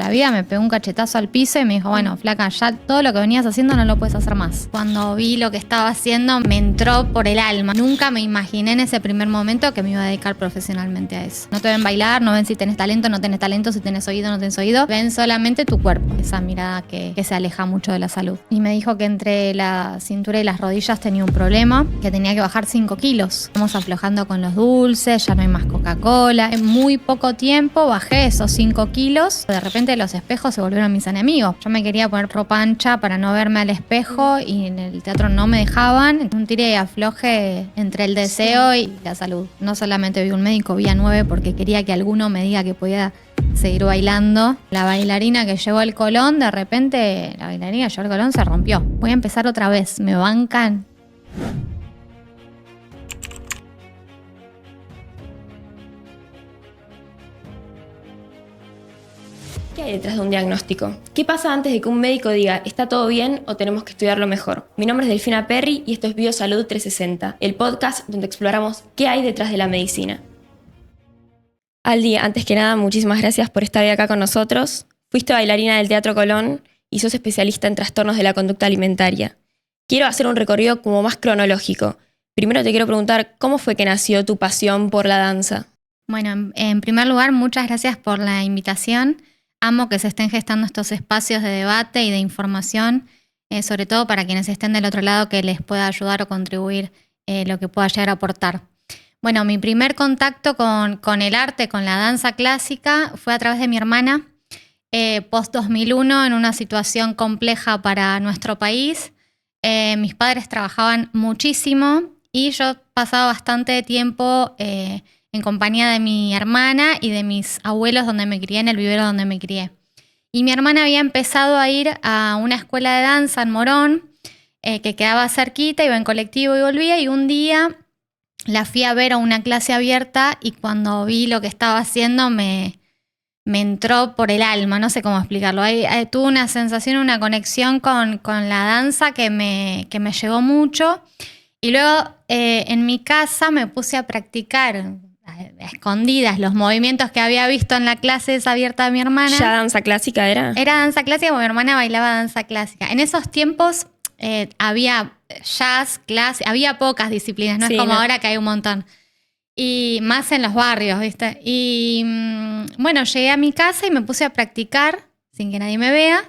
La vida me pegó un cachetazo al piso y me dijo, bueno, flaca, ya todo lo que venías haciendo no lo puedes hacer más. Cuando vi lo que estaba haciendo, me entró por el alma. Nunca me imaginé en ese primer momento que me iba a dedicar profesionalmente a eso. No te ven bailar, no ven si tenés talento, no tenés talento, si tenés oído, no tenés oído. Ven solamente tu cuerpo. Esa mirada que se aleja mucho de la salud. Y me dijo que entre la cintura y las rodillas tenía un problema, que tenía que bajar 5 kilos. Estamos aflojando con los dulces, ya no hay más Coca-Cola. En muy poco tiempo bajé esos 5 kilos. De repente los espejos se volvieron mis enemigos. Yo me quería poner ropa ancha para no verme al espejo y en el teatro no me dejaban. Un tire y afloje entre el deseo y la salud. No solamente vi un médico, vi a 9 porque quería que alguno me diga que podía seguir bailando. La bailarina que llevó el Colón, de repente la bailarina que llevó el Colón se rompió. Voy a empezar otra vez. ¿Me bancan? ¿Qué hay detrás de un diagnóstico? ¿Qué pasa antes de que un médico diga está todo bien o tenemos que estudiarlo mejor? Mi nombre es Delfina Perry y esto es Biosalud 360, el podcast donde exploramos qué hay detrás de la medicina. Aldi, antes que nada, muchísimas gracias por estar acá con nosotros. Fuiste bailarina del Teatro Colón y sos especialista en trastornos de la conducta alimentaria. Quiero hacer un recorrido como más cronológico. Primero te quiero preguntar, ¿cómo fue que nació tu pasión por la danza? Bueno, en primer lugar, muchas gracias por la invitación. Amo que se estén gestando estos espacios de debate y de información, sobre todo para quienes estén del otro lado, que les pueda ayudar o contribuir lo que pueda llegar a aportar. Bueno, mi primer contacto con el arte, con la danza clásica, fue a través de mi hermana, post-2001, en una situación compleja para nuestro país. Mis padres trabajaban muchísimo y yo pasaba bastante tiempo en compañía de mi hermana y de mis abuelos donde me crié, en el vivero donde me crié. Y mi hermana había empezado a ir a una escuela de danza en Morón, que quedaba cerquita, iba en colectivo y volvía, y un día la fui a ver a una clase abierta y cuando vi lo que estaba haciendo me entró por el alma, no sé cómo explicarlo. Tuve una sensación, una conexión con la danza que me llegó mucho. Y luego en mi casa me puse a practicar a escondidas los movimientos que había visto en la clase esa abierta de mi hermana. ¿Ya danza clásica era? Era danza clásica porque mi hermana bailaba danza clásica. En esos tiempos había jazz, clase, había pocas disciplinas, no es como ahora que hay un montón. Y más en los barrios, ¿viste? Y bueno, llegué a mi casa y me puse a practicar sin que nadie me vea.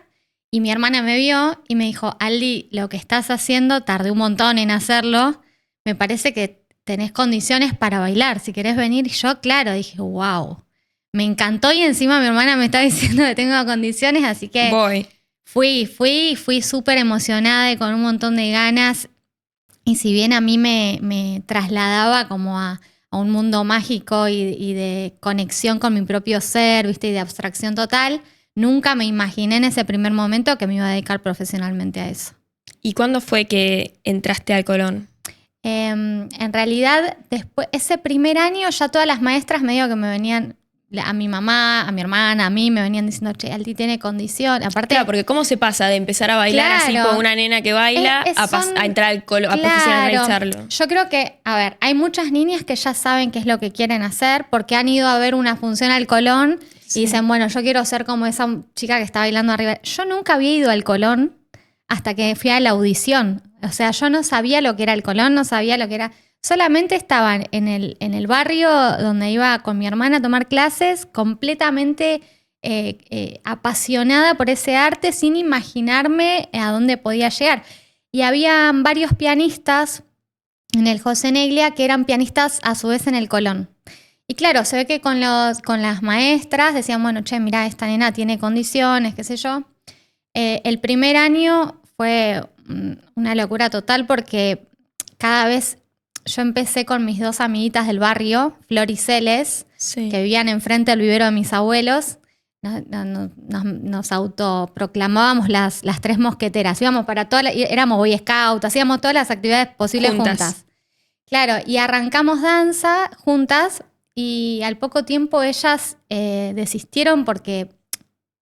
Y mi hermana me vio y me dijo, Aldi, lo que estás haciendo, tardé un montón en hacerlo, me parece que tenés condiciones para bailar, si querés venir. Y yo, claro, dije, wow, me encantó y encima mi hermana me está diciendo que tengo condiciones, así que voy. Fui súper emocionada y con un montón de ganas. Y si bien a mí me trasladaba como a un mundo mágico y de conexión con mi propio ser, ¿viste? Y de abstracción total, nunca me imaginé en ese primer momento que me iba a dedicar profesionalmente a eso. ¿Y cuándo fue que entraste al Colón? En realidad, después, ese primer año ya todas las maestras medio que me venían, a mi mamá, a mi hermana, a mí, me venían diciendo, che, Aldi tiene condición. Aparte, claro, porque ¿cómo se pasa de empezar a bailar así como una nena que baila a entrar al Colón, a profesionalizarlo? Yo creo que, a ver, hay muchas niñas que ya saben qué es lo que quieren hacer porque han ido a ver una función al Colón y dicen, bueno, yo quiero ser como esa chica que está bailando arriba. Yo nunca había ido al Colón hasta que fui a la audición. O sea, yo no sabía lo que era el Colón, no sabía lo que era. Solamente estaba en el barrio donde iba con mi hermana a tomar clases, completamente apasionada por ese arte, sin imaginarme a dónde podía llegar. Y había varios pianistas en el José Neglia que eran pianistas a su vez en el Colón. Y claro, se ve que con las maestras decían, bueno, che, mirá, esta nena tiene condiciones, qué sé yo. El primer año fue una locura total porque cada vez yo empecé con mis 2 amiguitas del barrio, Flor y Celes, que vivían enfrente del vivero de mis abuelos. Nos autoproclamábamos las 3 mosqueteras. Íbamos para éramos Boy Scout, hacíamos todas las actividades posibles juntas. Claro, y arrancamos danza juntas y al poco tiempo ellas desistieron porque,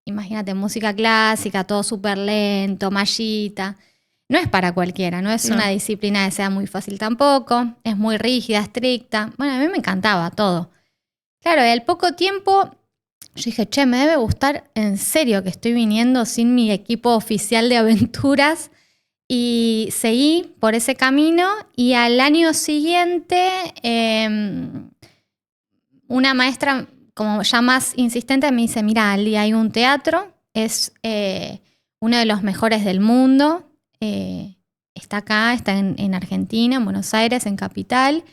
imagínate, música clásica, todo súper lento, mallita. No es para cualquiera, no es una disciplina que sea muy fácil tampoco, es muy rígida, estricta. Bueno, a mí me encantaba todo. Claro, y al poco tiempo Yo dije, che, me debe gustar en serio que estoy viniendo sin mi equipo oficial de aventuras. Y seguí por ese camino y al año siguiente una maestra como ya más insistente me dice, mira, Ali, hay un teatro, es uno de los mejores del mundo, está acá, está en Argentina, en Buenos Aires, en Capital,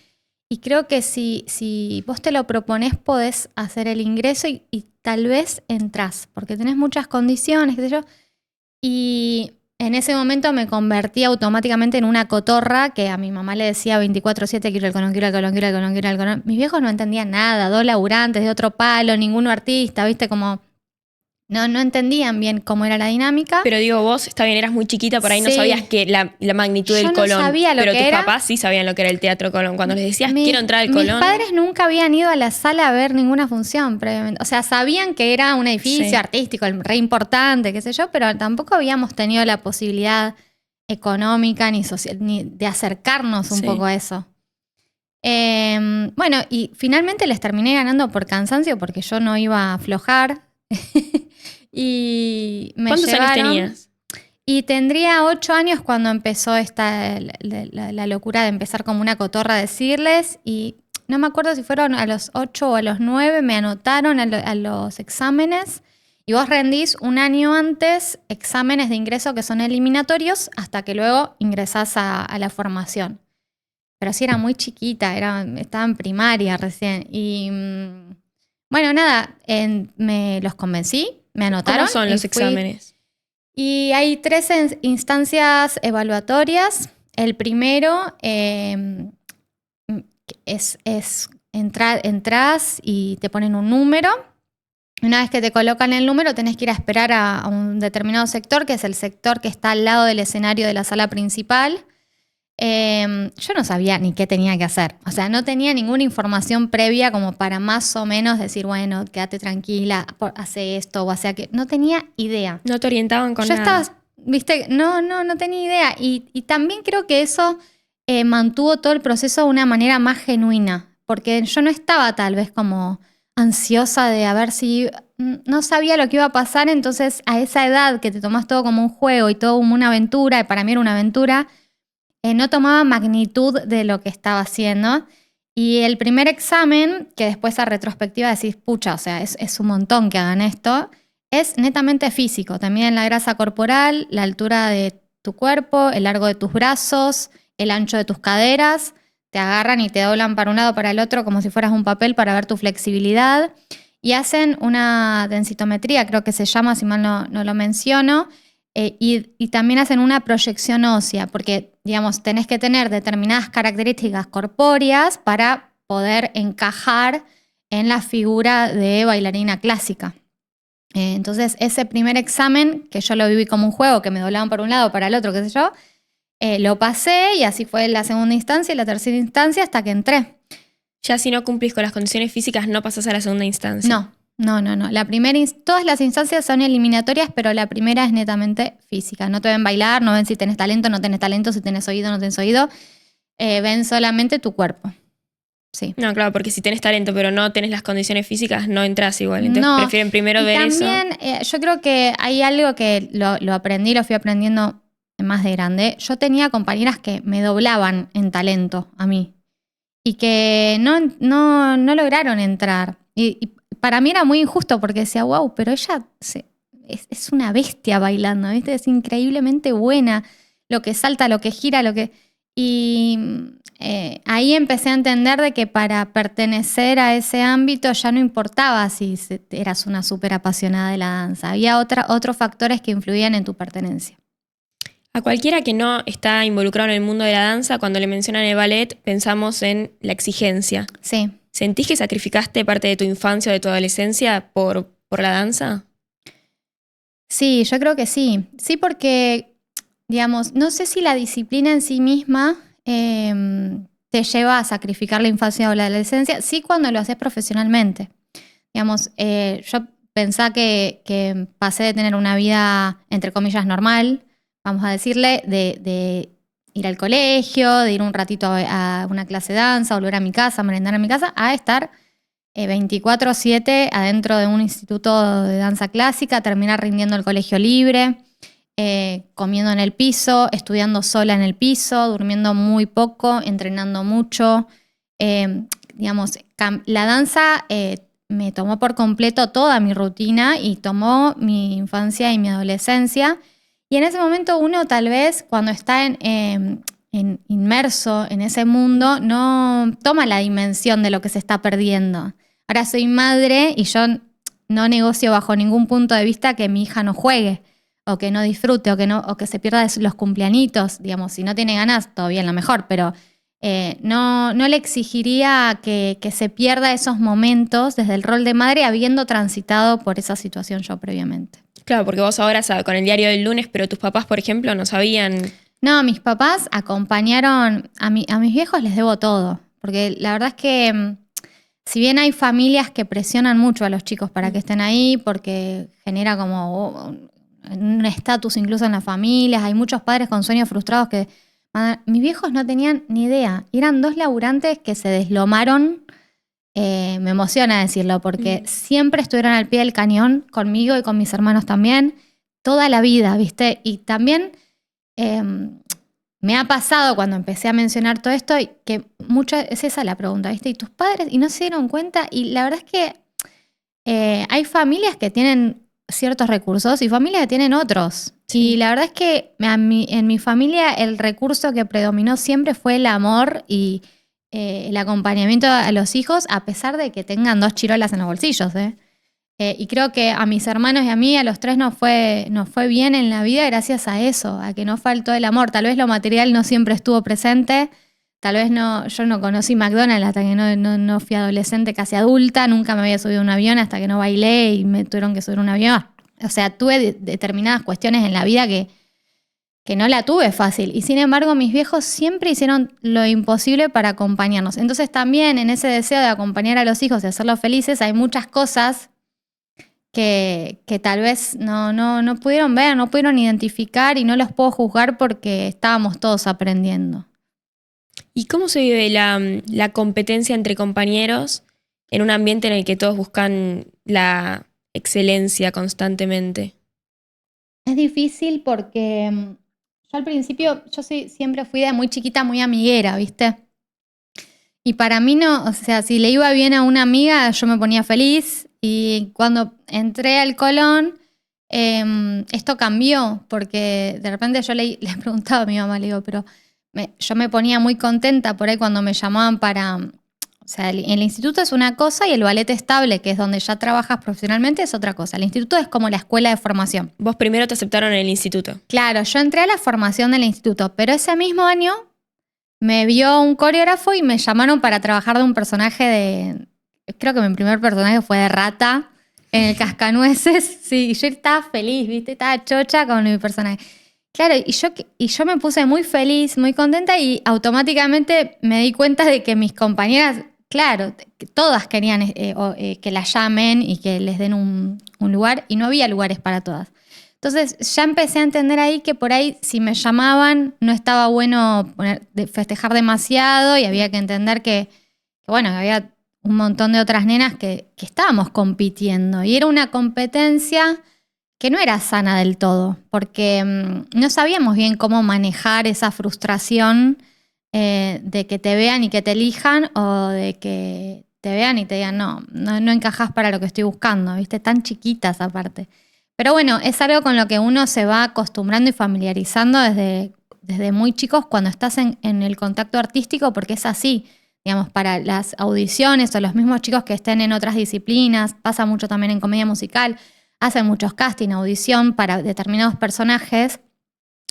y creo que si vos te lo proponés podés hacer el ingreso y tal vez entrás, porque tenés muchas condiciones, qué sé yo, y en ese momento me convertí automáticamente en una cotorra que a mi mamá le decía 24/7, quiero el colón, quiero el colón, quiero el colón, quiero el colón. Mis viejos no entendían nada, 2 laburantes de otro palo, ninguno artista, ¿viste? Como no entendían bien cómo era la dinámica. Pero digo, vos, está bien, eras muy chiquita, por ahí no Sí. sabías que la magnitud del Yo no Colón. sabía lo pero que tus era. papás sí sabían lo que era el Teatro Colón. Cuando les decías, quiero entrar al Colón. Mis padres nunca habían ido a la sala a ver ninguna función previamente. O sea, sabían que era un edificio artístico, re importante, qué sé yo, pero tampoco habíamos tenido la posibilidad económica ni social, ni de acercarnos un poco a eso. Bueno, y finalmente les terminé ganando por cansancio porque yo no iba a aflojar. Y me ¿Cuántos años tenías? Y tendría 8 años cuando empezó la locura de empezar como una cotorra a decirles. Y no me acuerdo si fueron a los 8 o a los 9, me anotaron a los exámenes. Y vos rendís un año antes exámenes de ingreso que son eliminatorios hasta que luego ingresás a la formación. Pero sí era muy chiquita, estaba en primaria recién. Y bueno, nada, me los convencí, me anotaron. ¿Cómo son los exámenes? Y hay 3 instancias evaluatorias. El primero es entras y te ponen un número. Una vez que te colocan el número, tenés que ir a esperar a un determinado sector, que es el sector que está al lado del escenario de la sala principal. Yo no sabía ni qué tenía que hacer. O sea, no tenía ninguna información previa como para más o menos decir, bueno, quédate tranquila, hace esto o hace aquello. No tenía idea. No te orientaban con nada. Yo estaba, viste, no tenía idea. Y también creo que eso mantuvo todo el proceso de una manera más genuina. Porque yo no estaba tal vez como ansiosa de a ver si... No sabía lo que iba a pasar, entonces a esa edad que te tomás todo como un juego y todo como una aventura, y para mí era una aventura... no tomaba magnitud de lo que estaba haciendo. Y el primer examen, que después a retrospectiva decís, pucha, o sea, es un montón que hagan esto, es netamente físico. También la grasa corporal, la altura de tu cuerpo, el largo de tus brazos, el ancho de tus caderas. Te agarran y te doblan para un lado, para el otro, como si fueras un papel para ver tu flexibilidad. Y hacen una densitometría, creo que se llama, si mal no lo menciono. Y también hacen una proyección ósea, porque, digamos, tenés que tener determinadas características corpóreas para poder encajar en la figura de bailarina clásica. Entonces, ese primer examen, que yo lo viví como un juego, que me doblaban para un lado, para el otro, qué sé yo, lo pasé y así fue la segunda instancia y la tercera instancia hasta que entré. Ya si no cumplís con las condiciones físicas, no pasás a la segunda instancia. No. Todas las instancias son eliminatorias, pero la primera es netamente física. No te ven bailar, no ven si tenés talento, no tenés talento, si tenés oído, no tenés oído. Ven solamente tu cuerpo. Sí. No, claro, porque si tenés talento pero no tenés las condiciones físicas, no entras igual. Entonces prefieren primero ver eso. También yo creo que hay algo que lo aprendí, lo fui aprendiendo más de grande. Yo tenía compañeras que me doblaban en talento a mí y que no lograron entrar. Y para mí era muy injusto porque decía, wow, pero ella es una bestia bailando, ¿viste? Es increíblemente buena, lo que salta, lo que gira, Y ahí empecé a entender de que para pertenecer a ese ámbito ya no importaba si eras una súper apasionada de la danza. Había otros factores que influían en tu pertenencia. A cualquiera que no está involucrado en el mundo de la danza, cuando le mencionan el ballet, pensamos en la exigencia. Sí. ¿Sentís que sacrificaste parte de tu infancia o de tu adolescencia por la danza? Sí, yo creo que sí. Sí, porque, digamos, no sé si la disciplina en sí misma te lleva a sacrificar la infancia o la adolescencia. Sí, cuando lo haces profesionalmente. Digamos, yo pensaba que pasé de tener una vida, entre comillas, normal, vamos a decirle, de ir al colegio, de ir un ratito a una clase de danza, volver a mi casa, merendar en mi casa, a estar 24/7 adentro de un instituto de danza clásica, terminar rindiendo el colegio libre, comiendo en el piso, estudiando sola en el piso, durmiendo muy poco, entrenando mucho. Digamos, la danza me tomó por completo toda mi rutina y tomó mi infancia y mi adolescencia. Y en ese momento uno tal vez cuando está inmerso en ese mundo no toma la dimensión de lo que se está perdiendo. Ahora soy madre y yo no negocio bajo ningún punto de vista que mi hija no juegue o que no disfrute o que se pierda los cumpleañitos. Digamos, si no tiene ganas, todo bien, lo mejor, pero no le exigiría que se pierda esos momentos desde el rol de madre habiendo transitado por esa situación yo previamente. Claro, porque vos ahora sabes con el diario del lunes, pero tus papás, por ejemplo, no sabían. No, mis papás acompañaron, a mis viejos les debo todo, porque la verdad es que si bien hay familias que presionan mucho a los chicos para que estén ahí, porque genera como un estatus incluso en las familias, hay muchos padres con sueños frustrados que... Mis viejos no tenían ni idea, eran 2 laburantes que se deslomaron, me emociona decirlo, porque siempre estuvieron al pie del cañón conmigo y con mis hermanos también, toda la vida, ¿viste? Y también... me ha pasado cuando empecé a mencionar todo esto que es esa la pregunta, ¿viste? ¿Y tus padres? Y no se dieron cuenta. Y la verdad es que hay familias que tienen ciertos recursos y familias que tienen otros. Sí. Y la verdad es que en mi familia el recurso que predominó siempre fue el amor y el acompañamiento a los hijos, a pesar de que tengan 2 chirolas en los bolsillos, y creo que a mis hermanos y a mí, a los 3 nos fue bien en la vida gracias a eso, a que no faltó el amor. Tal vez lo material no siempre estuvo presente, tal vez yo no conocí McDonald's hasta que no fui adolescente, casi adulta, nunca me había subido a un avión hasta que no bailé y me tuvieron que subir a un avión. O sea, tuve determinadas cuestiones en la vida que no la tuve fácil. Y sin embargo, mis viejos siempre hicieron lo imposible para acompañarnos. Entonces también en ese deseo de acompañar a los hijos y hacerlos felices, hay muchas cosas que tal vez no pudieron ver, no pudieron identificar y no los puedo juzgar porque estábamos todos aprendiendo. ¿Y cómo se vive la competencia entre compañeros en un ambiente en el que todos buscan la excelencia constantemente? Es difícil porque yo al principio, siempre fui de muy chiquita, muy amiguera, ¿viste? Y para mí no, o sea, si le iba bien a una amiga, yo me ponía feliz. Y cuando entré al Colón, esto cambió, porque de repente yo le preguntaba a mi mamá, le digo, pero yo me ponía muy contenta por ahí cuando me llamaban para... O sea, el instituto es una cosa y el ballet estable, que es donde ya trabajas profesionalmente, es otra cosa. El instituto es como la escuela de formación. Vos primero te aceptaron en el instituto. Claro, yo entré a la formación del instituto, pero ese mismo año me vio un coreógrafo y me llamaron para trabajar de un personaje creo que mi primer personaje fue de Rata en el Cascanueces. Sí, yo estaba feliz, ¿viste? Estaba chocha con mi personaje. Claro, y yo me puse muy feliz, muy contenta y automáticamente me di cuenta de que mis compañeras, claro, todas querían que la llamen y que les den un lugar y no había lugares para todas. Entonces ya empecé a entender ahí que por ahí si me llamaban no estaba bueno festejar demasiado y había que entender que bueno, había un montón de otras nenas que estábamos compitiendo y era una competencia que no era sana del todo, porque no sabíamos bien cómo manejar esa frustración de que te vean y que te elijan o de que te vean y te digan no encajás para lo que estoy buscando, ¿viste? Tan chiquitas aparte. Pero bueno, es algo con lo que uno se va acostumbrando y familiarizando desde muy chicos cuando estás en el contacto artístico, porque es así. Digamos, para las audiciones o los mismos chicos que estén en otras disciplinas, pasa mucho también en comedia musical, hacen muchos casting, audición para determinados personajes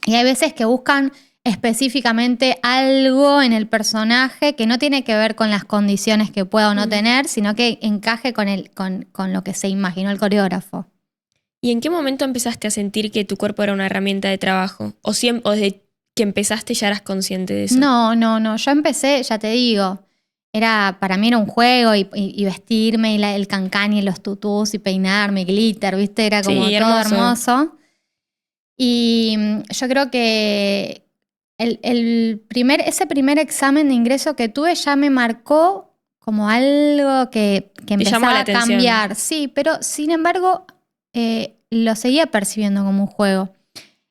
y hay veces que buscan específicamente algo en el personaje que no tiene que ver con las condiciones que pueda o no tener, sino que encaje con lo que se imaginó el coreógrafo. ¿Y en qué momento empezaste a sentir que tu cuerpo era una herramienta de trabajo? ¿O desde que empezaste ya eras consciente de eso? No, yo empecé, ya te digo, para mí era un juego y vestirme y el cancán y los tutús y peinarme, glitter, ¿viste? Era como todo hermoso. Y yo creo que ese primer examen de ingreso que tuve ya me marcó como algo que llamó empezaba la a atención. cambiar. Sí, pero sin embargo lo seguía percibiendo como un juego.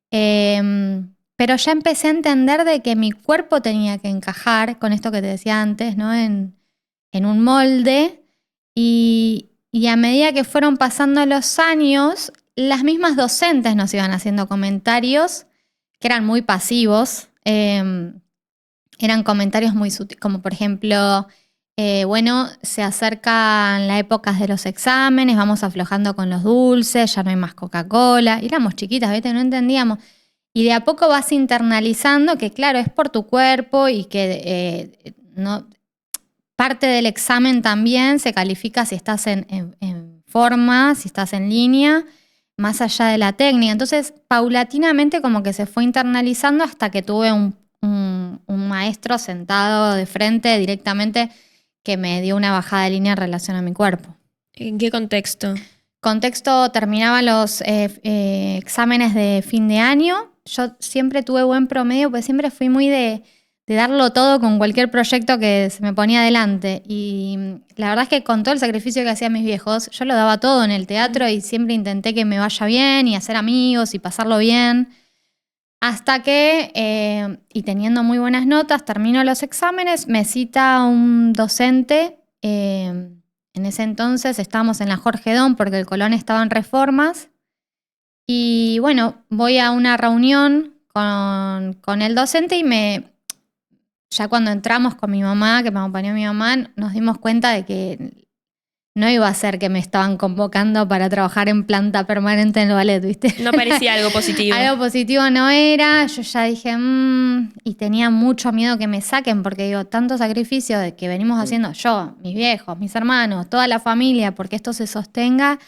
Pero ya empecé a entender de que mi cuerpo tenía que encajar con esto que te decía antes, ¿no? En un molde. Y a medida que fueron pasando los años, las mismas docentes nos iban haciendo comentarios que eran muy pasivos. Eran comentarios muy sutiles, como por ejemplo, bueno, se acercan las épocas de los exámenes, vamos aflojando con los dulces, ya no hay más Coca-Cola. Y éramos chiquitas, ¿viste? No entendíamos. Y de a poco vas internalizando que, claro, es por tu cuerpo y que no, parte del examen también se califica si estás en forma, si estás en línea, más allá de la técnica. Entonces, paulatinamente como que se fue internalizando hasta que tuve un maestro sentado de frente directamente que me dio una bajada de línea en relación a mi cuerpo. ¿En qué contexto? Contexto, terminaba los exámenes de fin de año. Yo siempre tuve buen promedio, porque siempre fui muy de darlo todo con cualquier proyecto que se me ponía adelante. Y la verdad es que con todo el sacrificio que hacían mis viejos, yo lo daba todo en el teatro y siempre intenté que me vaya bien y hacer amigos y pasarlo bien. Hasta que, y teniendo muy buenas notas, termino los exámenes, me cita un docente. En ese entonces estábamos en la Jorge Don porque el Colón estaba en reformas. Y bueno, voy a una reunión con el docente y ya cuando entramos con mi mamá, que me acompañó mi mamá, nos dimos cuenta de que no iba a ser que me estaban convocando para trabajar en planta permanente en el ballet, ¿viste? No parecía algo positivo. Algo positivo no era. Yo ya dije, y tenía mucho miedo que me saquen, porque digo, tanto sacrificio de que venimos haciendo yo, mis viejos, mis hermanos, toda la familia, porque esto se sostenga.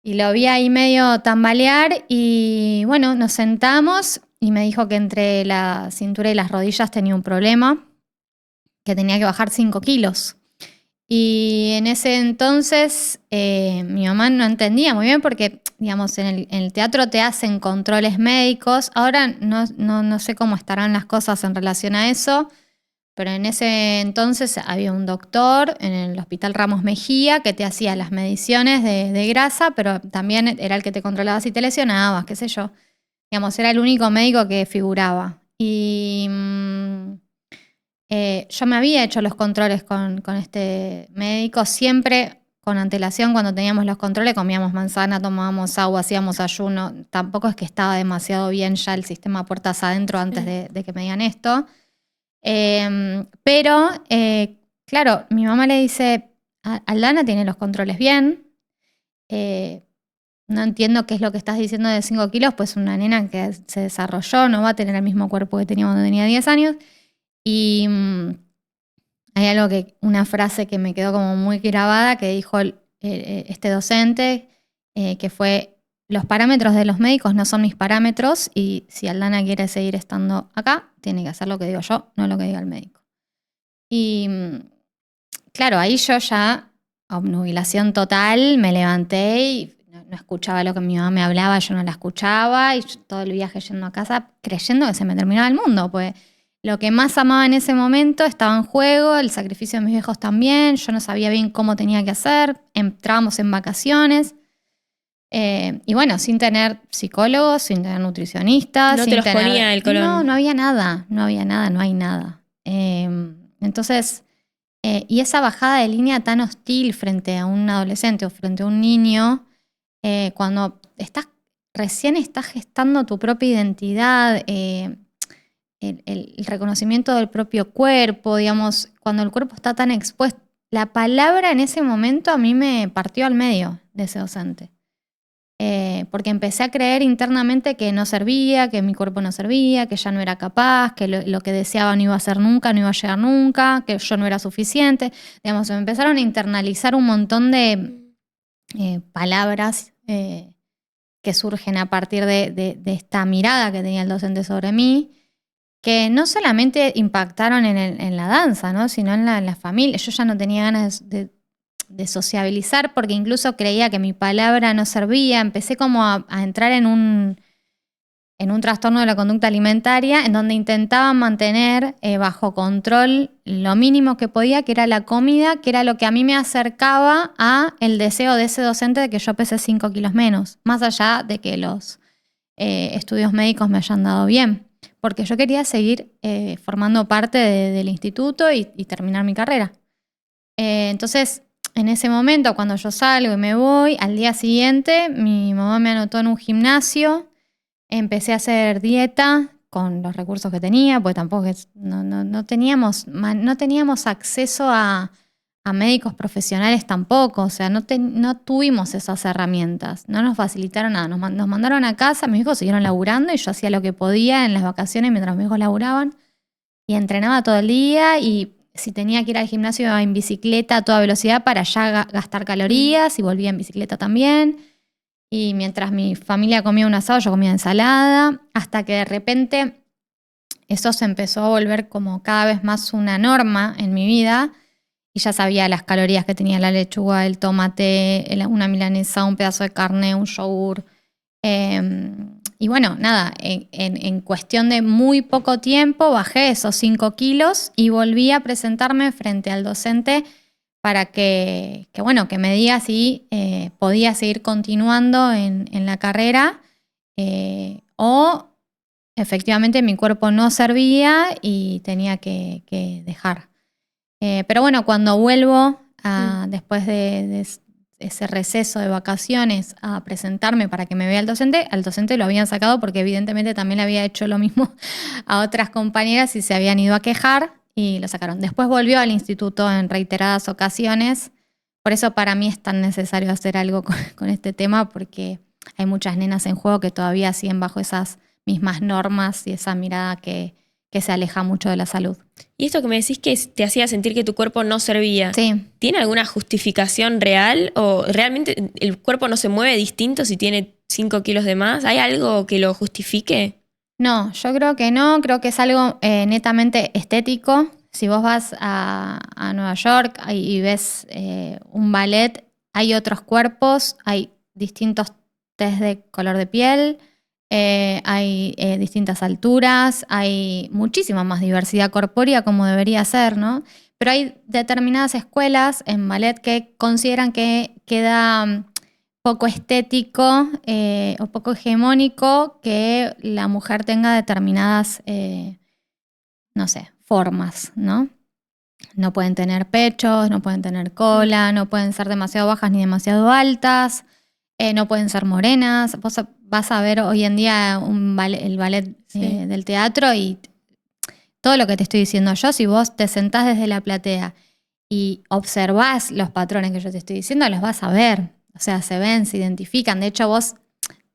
Y lo vi ahí medio tambalear y bueno, nos sentamos y me dijo que entre la cintura y las rodillas tenía un problema, que tenía que bajar 5 kilos. Y en ese entonces mi mamá no entendía muy bien porque, digamos, en el teatro te hacen controles médicos. Ahora no sé cómo estarán las cosas en relación a eso, pero en ese entonces había un doctor en el Hospital Ramos Mejía que te hacía las mediciones de grasa, pero también era el que te controlaba si te lesionabas, qué sé yo. Digamos, era el único médico que figuraba. Y yo me había hecho los controles con este médico, siempre con antelación. Cuando teníamos los controles comíamos manzana, tomábamos agua, hacíamos ayuno. Tampoco es que estaba demasiado bien ya el sistema puertas adentro antes de que me digan esto. Pero, claro, mi mamá le dice, Aldana tiene los controles bien. No entiendo qué es lo que estás diciendo de 5 kilos, pues una nena que se desarrolló, no va a tener el mismo cuerpo que tenía cuando tenía 10 años. Y hay una frase que me quedó como muy grabada que dijo este docente, que fue: los parámetros de los médicos no son mis parámetros y si Aldana quiere seguir estando acá, tiene que hacer lo que digo yo, no lo que diga el médico. Y claro, ahí yo ya, obnubilación total, me levanté y no escuchaba lo que mi mamá me hablaba, yo no la escuchaba y todo el viaje yendo a casa creyendo que se me terminaba el mundo, pues lo que más amaba en ese momento estaba en juego, el sacrificio de mis viejos también, yo no sabía bien cómo tenía que hacer, entrábamos en vacaciones. Y bueno, sin tener psicólogos, sin tener nutricionistas. No sin te los tener... ponía el Colón. No había nada, no hay nada. Entonces, y esa bajada de línea tan hostil frente a un adolescente o frente a un niño, cuando recién estás gestando tu propia identidad, el reconocimiento del propio cuerpo, digamos, cuando el cuerpo está tan expuesto, la palabra en ese momento a mí me partió al medio de ese docente. Porque empecé a creer internamente que no servía, que mi cuerpo no servía, que ya no era capaz, que lo que deseaba no iba a hacer nunca, no iba a llegar nunca, que yo no era suficiente. Digamos, me empezaron a internalizar un montón de palabras que surgen a partir de esta mirada que tenía el docente sobre mí, que no solamente impactaron en la danza, ¿no? Sino en la familia. Yo ya no tenía ganas de sociabilizar porque incluso creía que mi palabra no servía. Empecé como a entrar en en un trastorno de la conducta alimentaria, en donde intentaba mantener bajo control lo mínimo que podía, que era la comida, que era lo que a mí me acercaba a el deseo de ese docente de que yo pese 5 kilos menos, más allá de que los estudios médicos me hayan dado bien, porque yo quería seguir formando parte del instituto y terminar mi carrera. Entonces, en ese momento, cuando yo salgo y me voy, al día siguiente mi mamá me anotó en un gimnasio, empecé a hacer dieta con los recursos que tenía, porque tampoco no teníamos acceso a médicos profesionales tampoco, o sea, no tuvimos esas herramientas, no nos facilitaron nada, nos mandaron a casa, mis hijos siguieron laburando y yo hacía lo que podía en las vacaciones mientras mis hijos laburaban y entrenaba todo el día y si tenía que ir al gimnasio iba en bicicleta a toda velocidad para ya gastar calorías y volvía en bicicleta también. Y mientras mi familia comía un asado, yo comía ensalada, hasta que de repente eso se empezó a volver como cada vez más una norma en mi vida y ya sabía las calorías que tenía la lechuga, el tomate, una milanesa, un pedazo de carne, un yogur. Y bueno, nada, en cuestión de muy poco tiempo bajé esos 5 kilos y volví a presentarme frente al docente para que me diga si podía seguir continuando en la carrera o efectivamente mi cuerpo no servía y tenía que dejar. Pero bueno, cuando vuelvo después de ese receso de vacaciones a presentarme para que me vea al docente lo habían sacado porque evidentemente también le había hecho lo mismo a otras compañeras y se habían ido a quejar y lo sacaron. Después volvió al instituto en reiteradas ocasiones. Por eso para mí es tan necesario hacer algo con este tema porque hay muchas nenas en juego que todavía siguen bajo esas mismas normas y esa mirada que se aleja mucho de la salud. Y esto que me decís que te hacía sentir que tu cuerpo no servía, sí. ¿Tiene alguna justificación real? ¿O realmente el cuerpo no se mueve distinto si tiene 5 kilos de más? ¿Hay algo que lo justifique? No, yo creo que no. Creo que es algo netamente estético. Si vos vas a Nueva York y ves un ballet, hay otros cuerpos, hay distintos test de color de piel, hay distintas alturas, hay muchísima más diversidad corpórea como debería ser, ¿no? Pero hay determinadas escuelas en ballet que consideran que queda poco estético o poco hegemónico que la mujer tenga determinadas, formas, ¿no? No pueden tener pechos, no pueden tener cola, no pueden ser demasiado bajas ni demasiado altas, no pueden ser morenas. Vos vas a ver hoy en día el ballet del teatro y todo lo que te estoy diciendo yo, si vos te sentás desde la platea y observás los patrones que yo te estoy diciendo, los vas a ver. O sea, se ven, se identifican. De hecho, vos,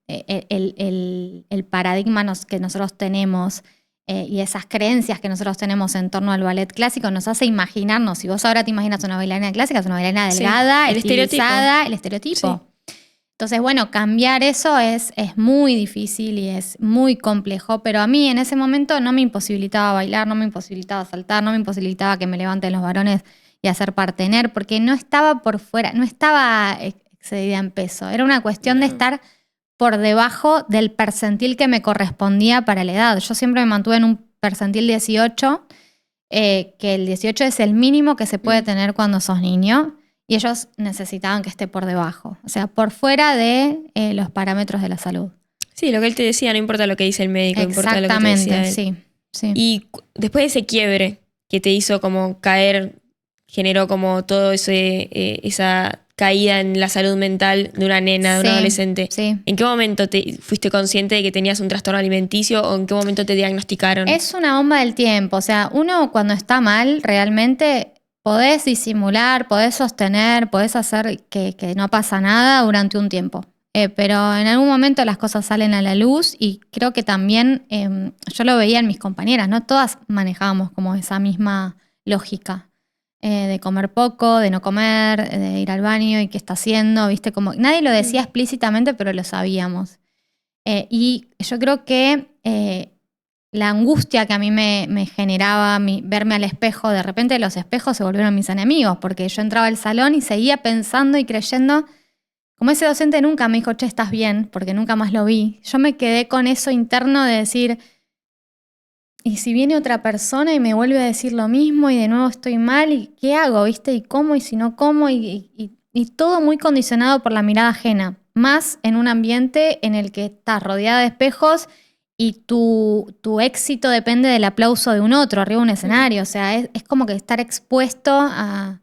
el paradigma que nosotros tenemos y esas creencias que nosotros tenemos en torno al ballet clásico nos hace imaginarnos, si vos ahora te imaginas una bailarina clásica, es una bailarina delgada, estilizada, el estereotipo. Sí. Entonces, bueno, cambiar eso es muy difícil y es muy complejo, pero a mí en ese momento no me imposibilitaba bailar, no me imposibilitaba saltar, no me imposibilitaba que me levanten los varones y hacer partener, porque no estaba por fuera, no estaba excedida en peso. Era una cuestión de estar por debajo del percentil que me correspondía para la edad. Yo siempre me mantuve en un percentil 18, que el 18 es el mínimo que se puede tener cuando sos niño, y ellos necesitaban que esté por debajo, o sea, por fuera de los parámetros de la salud. Sí, lo que él te decía, no importa lo que dice el médico, importa lo que te decía él. Sí. Y después de ese quiebre que te hizo como caer, generó como todo esa caída en la salud mental de una nena, de un adolescente. Sí. ¿En qué momento te fuiste consciente de que tenías un trastorno alimenticio o en qué momento te diagnosticaron? Es una bomba del tiempo. O sea, uno cuando está mal realmente podés disimular, podés sostener, podés hacer que no pasa nada durante un tiempo. Pero en algún momento las cosas salen a la luz y creo que también yo lo veía en mis compañeras, ¿no? Todas manejábamos como esa misma lógica. De comer poco, de no comer, de ir al baño y qué está haciendo, ¿viste? Como nadie lo decía explícitamente, pero lo sabíamos. Y yo creo que la angustia que a mí me generaba verme al espejo, de repente los espejos se volvieron mis enemigos, porque yo entraba al salón y seguía pensando y creyendo como ese docente nunca me dijo, che, ¿estás bien? Porque nunca más lo vi. Yo me quedé con eso interno de decir, ¿y si viene otra persona y me vuelve a decir lo mismo y de nuevo estoy mal? ¿Y qué hago? ¿Viste? ¿Y cómo? ¿Y si no cómo? Y todo muy condicionado por la mirada ajena. Más en un ambiente en el que estás rodeada de espejos y tu éxito depende del aplauso de un otro arriba de un escenario. O sea, es como que estar expuesto a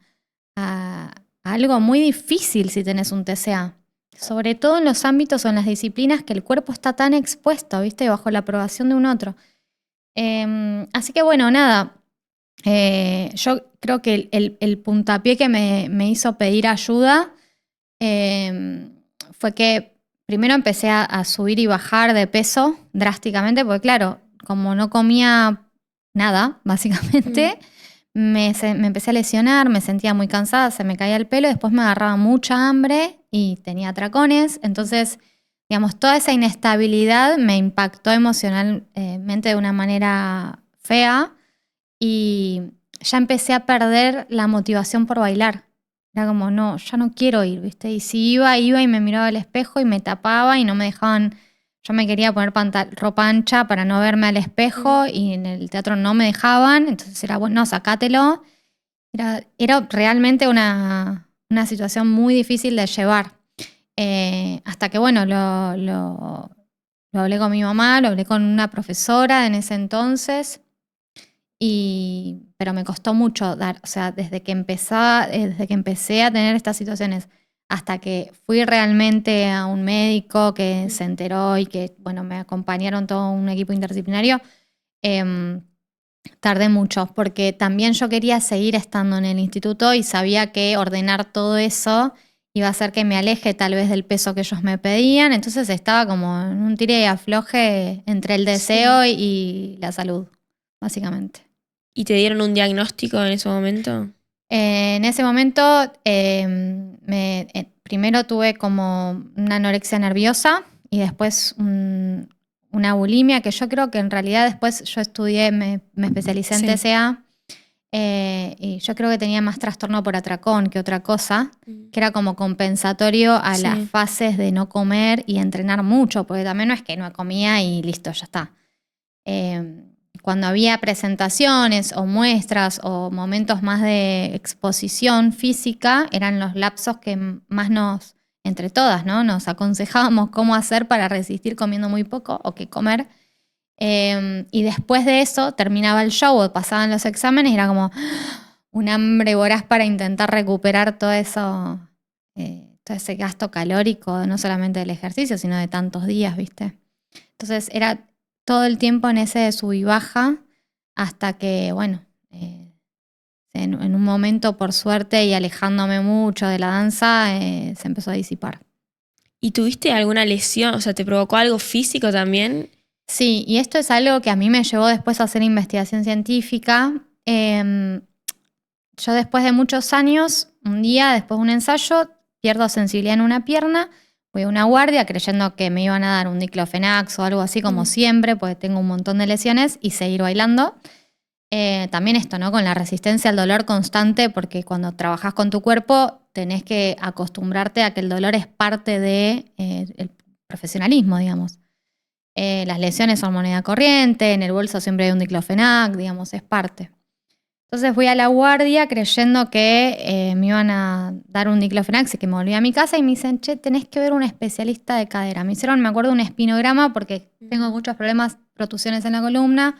algo muy difícil si tenés un TCA. Sobre todo en los ámbitos o en las disciplinas que el cuerpo está tan expuesto, ¿viste? Bajo la aprobación de un otro. Así que bueno, nada. Yo creo que el puntapié que me hizo pedir ayuda fue que primero empecé a subir y bajar de peso drásticamente, porque claro, como no comía nada, básicamente, me empecé a lesionar, me sentía muy cansada, se me caía el pelo, después me agarraba mucha hambre y tenía atracones. Entonces, digamos, toda esa inestabilidad me impactó emocionalmente de una manera fea y ya empecé a perder la motivación por bailar. Era como, no, ya no quiero ir, ¿viste? Y si iba y me miraba al espejo y me tapaba y no me dejaban. Yo me quería poner ropa ancha para no verme al espejo y en el teatro no me dejaban. Entonces era, bueno, no, sacátelo. Era realmente una situación muy difícil de llevar. Hasta que, bueno, lo hablé con mi mamá, lo hablé con una profesora en ese entonces. Pero me costó mucho o sea, desde que empecé a tener estas situaciones hasta que fui realmente a un médico que se enteró y que, bueno, me acompañaron todo un equipo interdisciplinario, tardé mucho, porque también yo quería seguir estando en el instituto y sabía que ordenar todo eso iba a hacer que me aleje tal vez del peso que ellos me pedían. Entonces estaba como en un tire y afloje entre el deseo y la salud, básicamente. ¿Y te dieron un diagnóstico en ese momento? En ese momento, primero tuve como una anorexia nerviosa y después una bulimia, que yo creo que en realidad después yo estudié, me especialicé en TCA, y yo creo que tenía más trastorno por atracón que otra cosa, que era como compensatorio a las fases de no comer y entrenar mucho, porque también no es que no comía y listo, ya está. Cuando había presentaciones o muestras o momentos más de exposición física, eran los lapsos que más entre todas, ¿no? Nos aconsejábamos cómo hacer para resistir comiendo muy poco o qué comer. Y después de eso terminaba el show o pasaban los exámenes y era como un hambre voraz para intentar recuperar todo eso, todo ese gasto calórico, no solamente del ejercicio, sino de tantos días, ¿viste? Entonces era todo el tiempo en ese sub y baja hasta que, bueno, en un momento, por suerte y alejándome mucho de la danza, se empezó a disipar. ¿Y tuviste alguna lesión? O sea, ¿te provocó algo físico también? Sí, y esto es algo que a mí me llevó después a hacer investigación científica. Yo después de muchos años, un día después de un ensayo, pierdo sensibilidad en una pierna, voy a una guardia creyendo que me iban a dar un diclofenac o algo así como siempre, porque tengo un montón de lesiones, y seguir bailando. También esto, ¿no? Con la resistencia al dolor constante, porque cuando trabajas con tu cuerpo tenés que acostumbrarte a que el dolor es parte de el profesionalismo, digamos. Las lesiones son moneda corriente, en el bolso siempre hay un diclofenac, digamos, es parte. Entonces voy a la guardia creyendo que me iban a dar un diclofenac, así que me volví a mi casa y me dicen, che, tenés que ver un especialista de cadera. Me hicieron, me acuerdo, un espinograma porque tengo muchos problemas, protusiones en la columna,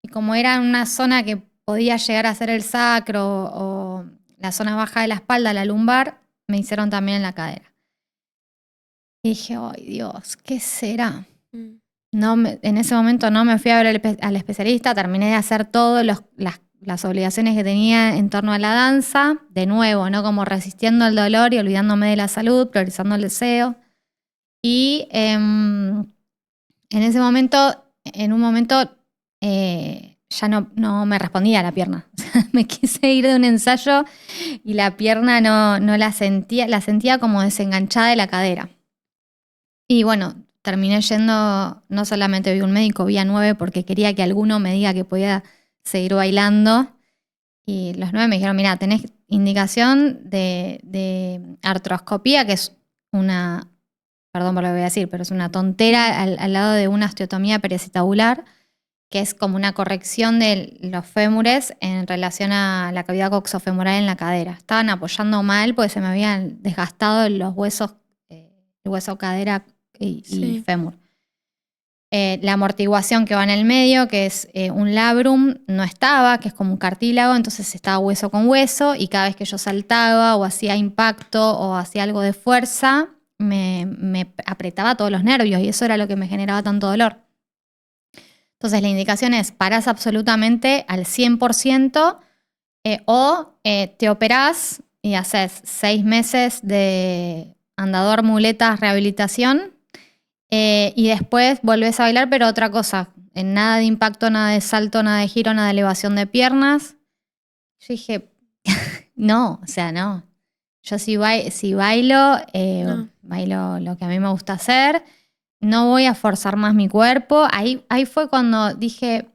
y como era una zona que podía llegar a ser el sacro o la zona baja de la espalda, la lumbar, me hicieron también en la cadera. Y dije, ay Dios, ¿qué será? En ese momento no me fui a ver al especialista, terminé de hacer todas las obligaciones que tenía en torno a la danza, de nuevo, ¿no? Como resistiendo el dolor y olvidándome de la salud, priorizando el deseo. Y en un momento ya no me respondía la pierna. Me quise ir de un ensayo y la pierna no la sentía como desenganchada de la cadera. Y bueno, terminé yendo, no solamente vi un médico, vi a 9 porque quería que alguno me diga que podía seguir bailando. Y los 9 me dijeron, mira, tenés indicación de artroscopía, que es perdón por lo que voy a decir, pero es una tontera al lado de una osteotomía periacetabular, que es como una corrección de los fémures en relación a la cavidad coxofemoral en la cadera. Estaban apoyando mal porque se me habían desgastado los huesos, el hueso cadera y fémur. La amortiguación que va en el medio, que es un labrum, no estaba, que es como un cartílago, entonces estaba hueso con hueso, y cada vez que yo saltaba o hacía impacto o hacía algo de fuerza, me apretaba todos los nervios, y eso era lo que me generaba tanto dolor. Entonces la indicación es: parás absolutamente al 100%, o te operás y haces 6 meses de andador, muletas, rehabilitación, y después volvés a bailar, pero otra cosa. Nada de impacto, nada de salto, nada de giro, nada de elevación de piernas. Yo dije, no, o sea, no. Yo si bailo, No. bailo lo que a mí me gusta hacer. No voy a forzar más mi cuerpo. Ahí fue cuando dije,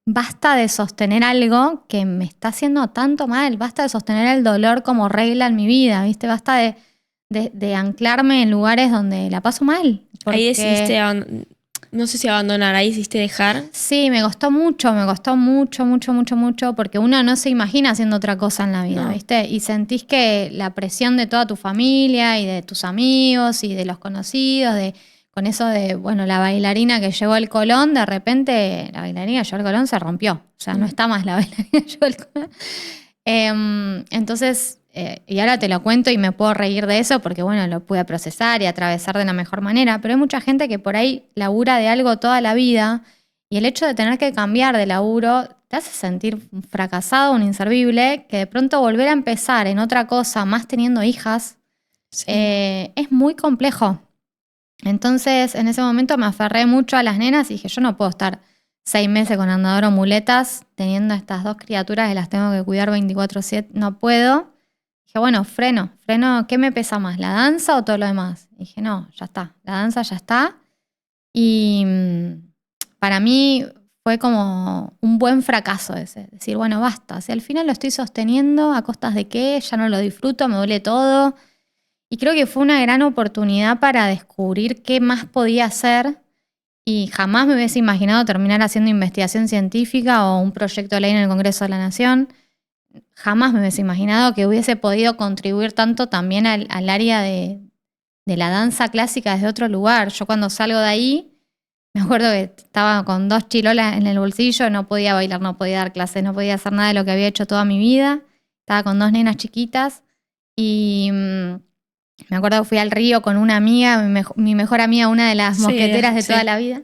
basta de sostener algo que me está haciendo tanto mal. Basta de sostener el dolor como regla en mi vida, ¿viste? Basta de anclarme en lugares donde la paso mal. Ahí decidiste, no sé si abandonar, ahí decidiste dejar. Sí, me costó mucho, mucho, porque uno no se imagina haciendo otra cosa en la vida, No. ¿viste? Y sentís que la presión de toda tu familia y de tus amigos y de los conocidos, con eso de, bueno, la bailarina que llevó el Colón, de repente la bailarina que llevó el Colón se rompió. O sea, no está más la bailarina que llevó el Colón. Entonces, y ahora te lo cuento y me puedo reír de eso porque, bueno, lo pude procesar y atravesar de la mejor manera, pero hay mucha gente que por ahí labura de algo toda la vida, y el hecho de tener que cambiar de laburo te hace sentir un fracasado, un inservible, que de pronto volver a empezar en otra cosa, más teniendo hijas, es muy complejo. Entonces, en ese momento me aferré mucho a las nenas y dije, yo no puedo estar 6 meses con andador o muletas teniendo estas 2 criaturas que las tengo que cuidar 24/7, no puedo. Dije, bueno, freno, ¿qué me pesa más, la danza o todo lo demás? Y dije, no, ya está, la danza ya está. Y para mí fue como un buen fracaso ese, decir, bueno, basta, si al final lo estoy sosteniendo, ¿a costas de qué? Ya no lo disfruto, me duele todo. Y creo que fue una gran oportunidad para descubrir qué más podía hacer, y jamás me hubiese imaginado terminar haciendo investigación científica o un proyecto de ley en el Congreso de la Nación. Jamás me hubiese imaginado que hubiese podido contribuir tanto también al área de la danza clásica desde otro lugar. Yo cuando salgo de ahí, me acuerdo que estaba con 2 chirolas en el bolsillo, no podía bailar, no podía dar clases, no podía hacer nada de lo que había hecho toda mi vida. Estaba con 2 nenas chiquitas y me acuerdo que fui al río con una amiga, mi mejor amiga, una de las mosqueteras de toda la vida.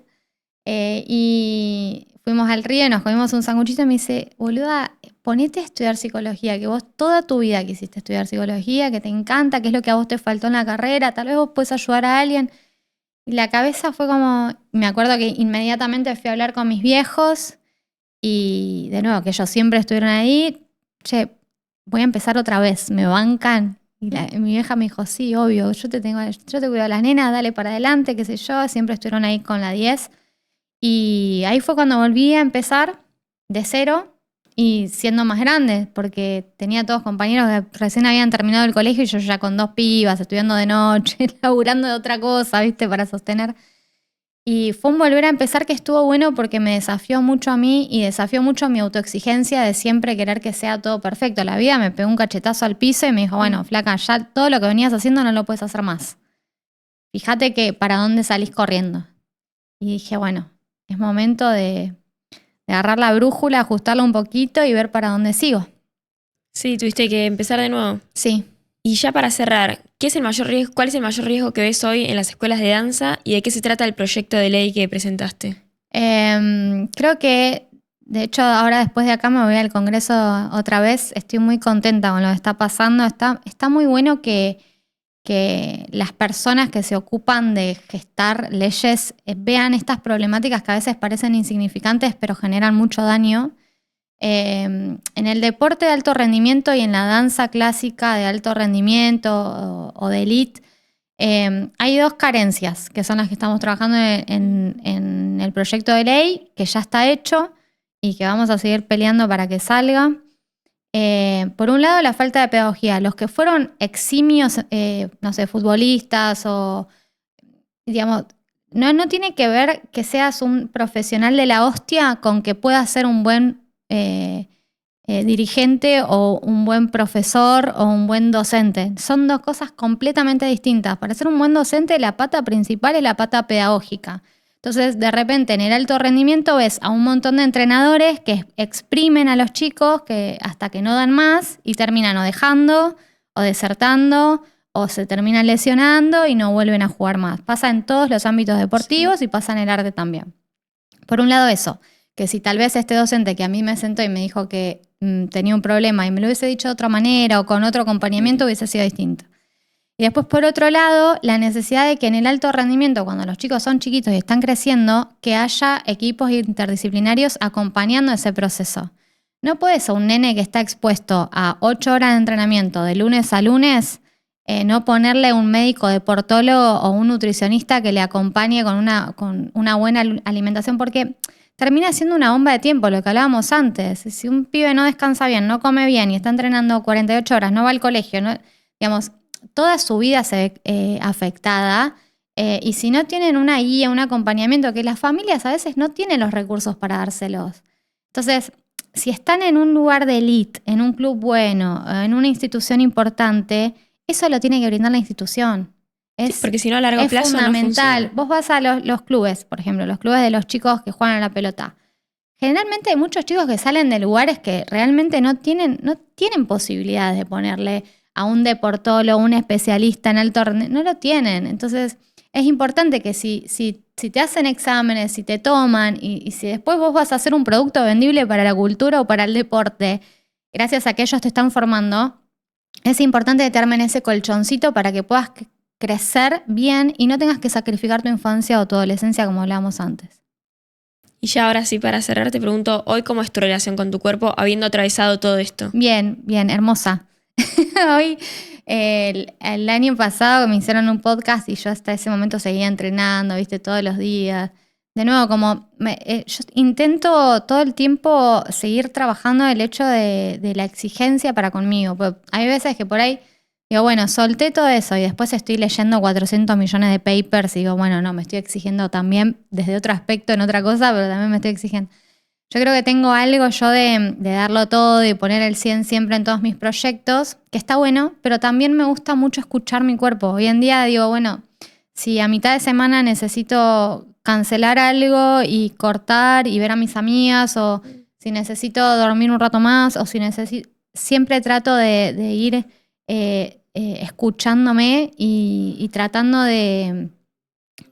Y fuimos al río y nos comimos un sanguchito y me dice, boluda, ponete a estudiar psicología, que vos toda tu vida quisiste estudiar psicología, que te encanta, que es lo que a vos te faltó en la carrera, tal vez vos puedes ayudar a alguien. Y la cabeza fue como, me acuerdo que inmediatamente fui a hablar con mis viejos y de nuevo, que ellos siempre estuvieron ahí, che, voy a empezar otra vez, ¿me bancan? Y mi vieja me dijo, sí, obvio, yo te cuido a las nenas, dale para adelante, qué sé yo, siempre estuvieron ahí con la 10. Y ahí fue cuando volví a empezar de cero y siendo más grande, porque tenía todos compañeros que recién habían terminado el colegio y yo ya con 2 pibas, estudiando de noche, laburando de otra cosa, ¿viste? Para sostener. Y fue un volver a empezar que estuvo bueno porque me desafió mucho a mí y desafió mucho mi autoexigencia de siempre querer que sea todo perfecto. La vida me pegó un cachetazo al piso y me dijo, bueno, flaca, ya todo lo que venías haciendo no lo puedes hacer más. Fíjate que para dónde salís corriendo. Y dije, bueno, es momento de agarrar la brújula, ajustarla un poquito y ver para dónde sigo. Sí, tuviste que empezar de nuevo. Sí. Y ya para cerrar, ¿cuál es el mayor riesgo que ves hoy en las escuelas de danza y de qué se trata el proyecto de ley que presentaste? Creo que, de hecho, ahora después de acá me voy al Congreso otra vez. Estoy muy contenta con lo que está pasando. Está muy bueno que las personas que se ocupan de gestar leyes vean estas problemáticas que a veces parecen insignificantes pero generan mucho daño. En el deporte de alto rendimiento y en la danza clásica de alto rendimiento o de elite, hay 2 carencias que son las que estamos trabajando en el proyecto de ley, que ya está hecho y que vamos a seguir peleando para que salga. Por un lado, la falta de pedagogía. Los que fueron eximios, no sé, futbolistas o, digamos, no tiene que ver que seas un profesional de la hostia con que puedas ser un buen dirigente o un buen profesor o un buen docente. Son dos cosas completamente distintas. Para ser un buen docente, la pata principal es la pata pedagógica. Entonces, de repente, en el alto rendimiento ves a un montón de entrenadores que exprimen a los chicos hasta que no dan más y terminan o dejando o desertando o se terminan lesionando y no vuelven a jugar más. Pasa en todos los ámbitos deportivos y pasa en el arte también. Por un lado eso, que si tal vez este docente que a mí me sentó y me dijo que tenía un problema y me lo hubiese dicho de otra manera o con otro acompañamiento hubiese sido distinto. Y después, por otro lado, la necesidad de que en el alto rendimiento, cuando los chicos son chiquitos y están creciendo, que haya equipos interdisciplinarios acompañando ese proceso. No puede ser un nene que está expuesto a 8 horas de entrenamiento de lunes a lunes, no ponerle un médico deportólogo o un nutricionista que le acompañe con una buena alimentación, porque termina siendo una bomba de tiempo, lo que hablábamos antes. Si un pibe no descansa bien, no come bien y está entrenando 48 horas, no va al colegio, digamos, toda su vida se ve afectada. Y si no tienen una guía, un acompañamiento, que las familias a veces no tienen los recursos para dárselos. Entonces, si están en un lugar de élite, en un club bueno, en una institución importante, eso lo tiene que brindar la institución. Sí, porque si no a largo plazo fundamental. No funciona. Vos vas a los clubes, por ejemplo, los clubes de los chicos que juegan a la pelota. Generalmente hay muchos chicos que salen de lugares que realmente no tienen posibilidades de ponerle a un deportólogo, un especialista en alto rendimiento, no lo tienen. Entonces, es importante que si te hacen exámenes, si te toman y si después vos vas a hacer un producto vendible para la cultura o para el deporte, gracias a que ellos te están formando, es importante que te armen ese colchoncito para que puedas crecer bien y no tengas que sacrificar tu infancia o tu adolescencia como hablábamos antes. Y ya ahora sí, para cerrar, te pregunto, ¿hoy cómo es tu relación con tu cuerpo habiendo atravesado todo esto? Bien, hermosa. Hoy, el año pasado me hicieron un podcast y yo hasta ese momento seguía entrenando, viste, todos los días. De nuevo, yo intento todo el tiempo seguir trabajando el hecho de la exigencia para conmigo. Porque hay veces que por ahí digo, bueno, solté todo eso y después estoy leyendo 400 millones de papers y digo, bueno, no, me estoy exigiendo también desde otro aspecto en otra cosa, pero también me estoy exigiendo. Yo creo que tengo algo yo de darlo todo y poner el 100 siempre en todos mis proyectos, que está bueno, pero también me gusta mucho escuchar mi cuerpo. Hoy en día digo, bueno, si a mitad de semana necesito cancelar algo y cortar y ver a mis amigas, o si necesito dormir un rato más, o si siempre trato de ir escuchándome y tratando de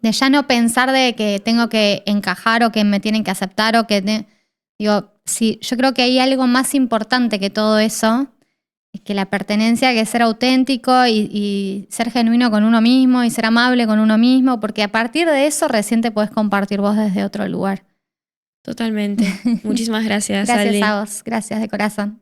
ya no pensar de que tengo que encajar o que me tienen que aceptar o que... Digo, sí, yo creo que hay algo más importante que todo eso, es que la pertenencia, que es ser auténtico y ser genuino con uno mismo y ser amable con uno mismo, porque a partir de eso recién te podés compartir vos desde otro lugar. Totalmente. Muchísimas gracias, Gracias Ale. a vos, gracias de corazón.